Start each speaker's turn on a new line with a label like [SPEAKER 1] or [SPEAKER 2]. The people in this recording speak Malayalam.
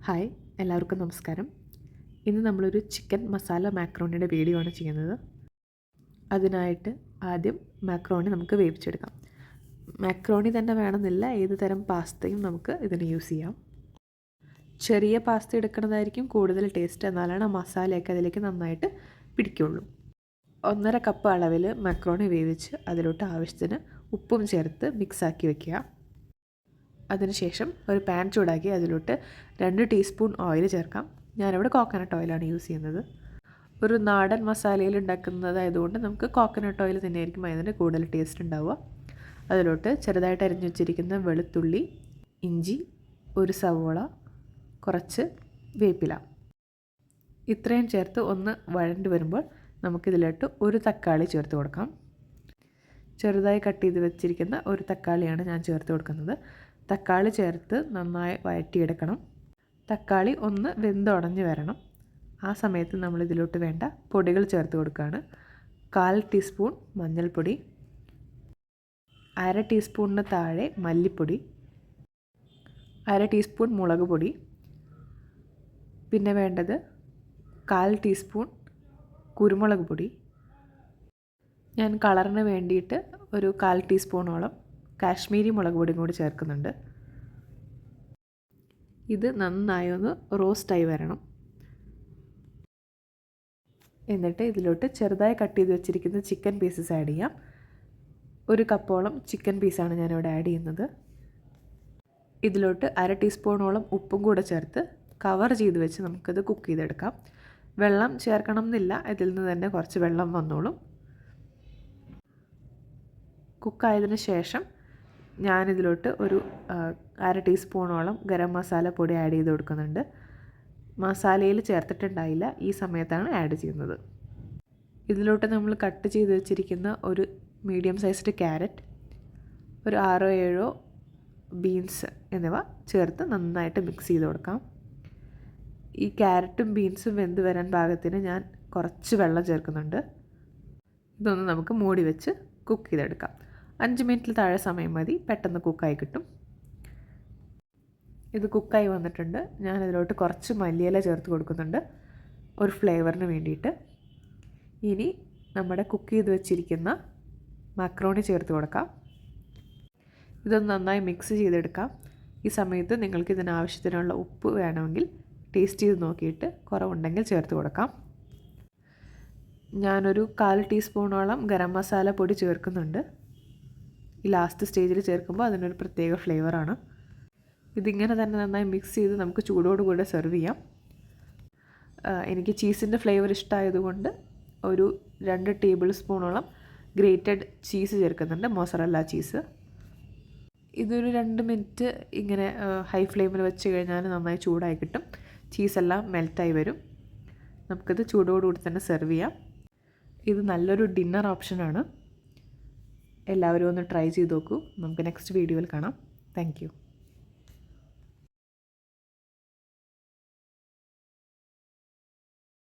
[SPEAKER 1] ഹായ്, എല്ലാവർക്കും നമസ്കാരം. ഇന്ന് നമ്മളൊരു ചിക്കൻ മസാല മാക്രോണിയുടെ വീഡിയോ ആണ് ചെയ്യുന്നത്. അതിനായിട്ട് ആദ്യം മാക്രോണി നമുക്ക് വേവിച്ചെടുക്കാം. മാക്രോണി തന്നെ വേണമെന്നില്ല, ഏത് തരം പാസ്തയും നമുക്ക് ഇതിന് യൂസ് ചെയ്യാം. ചെറിയ പാസ്ത എടുക്കുന്നതായിരിക്കും കൂടുതൽ ടേസ്റ്റ്, എന്നാലാണ് ആ മസാലയൊക്കെ അതിലേക്ക് നന്നായിട്ട് പിടിക്കുള്ളൂ. 1.5 കപ്പ് അളവിൽ മാക്രോണി വേവിച്ച് അതിലോട്ട് ആവശ്യത്തിന് ഉപ്പും ചേർത്ത് മിക്സാക്കി വയ്ക്കുക. അതിനുശേഷം ഒരു പാൻ ചൂടാക്കി അതിലോട്ട് 2 ടീസ്പൂൺ ഓയിൽ ചേർക്കാം. ഞാനിവിടെ കോക്കനട്ട് ഓയിലാണ് യൂസ് ചെയ്യുന്നത്. ഒരു നാടൻ മസാലയിൽ ഉണ്ടാക്കുന്നതായതുകൊണ്ട് നമുക്ക് കോക്കനട്ട് ഓയിൽ തന്നെയായിരിക്കും അതിന് കൂടുതൽ ടേസ്റ്റ് ഉണ്ടാവുക. അതിലോട്ട് ചെറുതായിട്ട് അരിഞ്ഞു വെച്ചിരിക്കുന്ന വെളുത്തുള്ളി, ഇഞ്ചി, ഒരു സവോള, കുറച്ച് വേപ്പില, ഇത്രയും ചേർത്ത് ഒന്ന് വഴണ്ടി വരുമ്പോൾ നമുക്കിതിലോട്ട് ഒരു തക്കാളി ചേർത്ത് കൊടുക്കാം. ചെറുതായി കട്ട് ചെയ്ത് വെച്ചിരിക്കുന്ന ഒരു തക്കാളിയാണ് ഞാൻ ചേർത്ത് കൊടുക്കുന്നത്. തക്കാളി ചേർത്ത് നന്നായി വഴറ്റിയെടുക്കണം. തക്കാളി ഒന്ന് വെന്തുടഞ്ഞ് വരണം. ആ സമയത്ത് നമ്മൾ ഇതിലോട്ട് വേണ്ട പൊടികൾ ചേർത്ത് കൊടുക്കുകയാണ്. 1/4 ടീസ്പൂൺ മഞ്ഞൾപ്പൊടി, 1/2 ടീസ്പൂണിന് താഴെ മല്ലിപ്പൊടി, 1/2 ടീസ്പൂൺ മുളക് പൊടി, പിന്നെ വേണ്ടത് 1/4 ടീസ്പൂൺ കുരുമുളക് പൊടി. ഞാൻ കളറിന് വേണ്ടിയിട്ട് ഒരു 1/4 ടീസ്പൂണോളം കാശ്മീരി മുളക് പൊടിയും കൂടി ചേർക്കുന്നുണ്ട്. ഇത് നന്നായി ഒന്ന് റോസ്റ്റായി വരണം. എന്നിട്ട് ഇതിലോട്ട് ചെറുതായി കട്ട് ചെയ്ത് വെച്ചിരിക്കുന്ന ചിക്കൻ പീസസ് ആഡ് ചെയ്യാം. 1 കപ്പോളം ചിക്കൻ പീസാണ് ഞാനിവിടെ ആഡ് ചെയ്യുന്നത്. ഇതിലോട്ട് 1/2 ടീസ്പൂണോളം ഉപ്പും കൂടെ ചേർത്ത് കവർ ചെയ്ത് വെച്ച് നമുക്കത് കുക്ക് ചെയ്തെടുക്കാം. വെള്ളം ചേർക്കണം എന്നില്ല, ഇതിൽ നിന്ന് തന്നെ കുറച്ച് വെള്ളം വന്നോളും. കുക്കായതിന് ശേഷം ഞാനിതിലോട്ട് ഒരു 1/2 ടീസ്പൂണോളം ഗരം മസാല പൊടി ആഡ് ചെയ്ത് കൊടുക്കുന്നുണ്ട്. മസാലയിൽ ചേർത്തിട്ടുണ്ടായില്ല, ഈ സമയത്താണ് ആഡ് ചെയ്യുന്നത്. ഇതിലോട്ട് നമ്മൾ കട്ട് ചെയ്ത് വെച്ചിരിക്കുന്ന ഒരു മീഡിയം സൈസ്ഡ് ക്യാരറ്റ്, ഒരു 6-7 ബീൻസ് എന്നിവ ചേർത്ത് നന്നായിട്ട് മിക്സ് ചെയ്ത് കൊടുക്കാം. ഈ ക്യാരറ്റും ബീൻസും വെന്ത് വരാൻ പാകത്തിന് ഞാൻ കുറച്ച് വെള്ളം ചേർക്കുന്നുണ്ട്. ഇതൊന്ന് നമുക്ക് മൂടി വെച്ച് കുക്ക് ചെയ്തെടുക്കാം. 5 മിനിറ്റിൽ താഴെ സമയം മതി, പെട്ടെന്ന് കുക്കായി കിട്ടും. ഇത് കുക്കായി വന്നിട്ടുണ്ട്. ഞാനിതിലോട്ട് കുറച്ച് മല്ലിയില ചേർത്ത് കൊടുക്കുന്നുണ്ട് ഒരു ഫ്ലേവറിന് വേണ്ടിയിട്ട്. ഇനി നമ്മുടെ കുക്ക് ചെയ്ത് വെച്ചിരിക്കുന്ന മാക്രോണി ചേർത്ത് കൊടുക്കാം. ഇതൊന്ന് നന്നായി മിക്സ് ചെയ്തെടുക്കാം. ഈ സമയത്ത് നിങ്ങൾക്ക് ഇതിനാവശ്യത്തിനുള്ള ഉപ്പ് വേണമെങ്കിൽ ടേസ്റ്റ് ചെയ്ത് നോക്കിയിട്ട് കുറവുണ്ടെങ്കിൽ ചേർത്ത് കൊടുക്കാം. ഞാനൊരു 1/4 ടീസ്പൂണോളം ഗരം മസാല പൊടി ചേർക്കുന്നുണ്ട്. ഈ ലാസ്റ്റ് സ്റ്റേജിൽ ചേർക്കുമ്പോൾ അതിനൊരു പ്രത്യേക ഫ്ലേവറാണ്. ഇതിങ്ങനെ തന്നെ നന്നായി മിക്സ് ചെയ്ത് നമുക്ക് ചൂടോടുകൂടെ സെർവ് ചെയ്യാം. എനിക്ക് ചീസിൻ്റെ ഫ്ലേവർ ഇഷ്ടമായതുകൊണ്ട് ഒരു 2 ടേബിൾ സ്പൂണോളം ഗ്രേറ്റഡ് ചീസ് ചേർക്കുന്നുണ്ട്, മോസറല്ല ചീസ്. ഇതൊരു 2 മിനിറ്റ് ഇങ്ങനെ ഹൈ ഫ്ലെയിമിൽ വെച്ച് കഴിഞ്ഞാൽ നന്നായി ചൂടായി കിട്ടും. ചീസെല്ലാം മെൽറ്റായി വരും. നമുക്കിത് ചൂടോടുകൂടി തന്നെ സെർവ് ചെയ്യാം. ഇത് നല്ലൊരു ഡിന്നർ ഓപ്ഷനാണ്. എല്ലാവരും ഒന്ന് ട്രൈ ചെയ്ത് നോക്കൂ. നമുക്ക് നെക്സ്റ്റ് വീഡിയോയിൽ കാണാം. Thank you.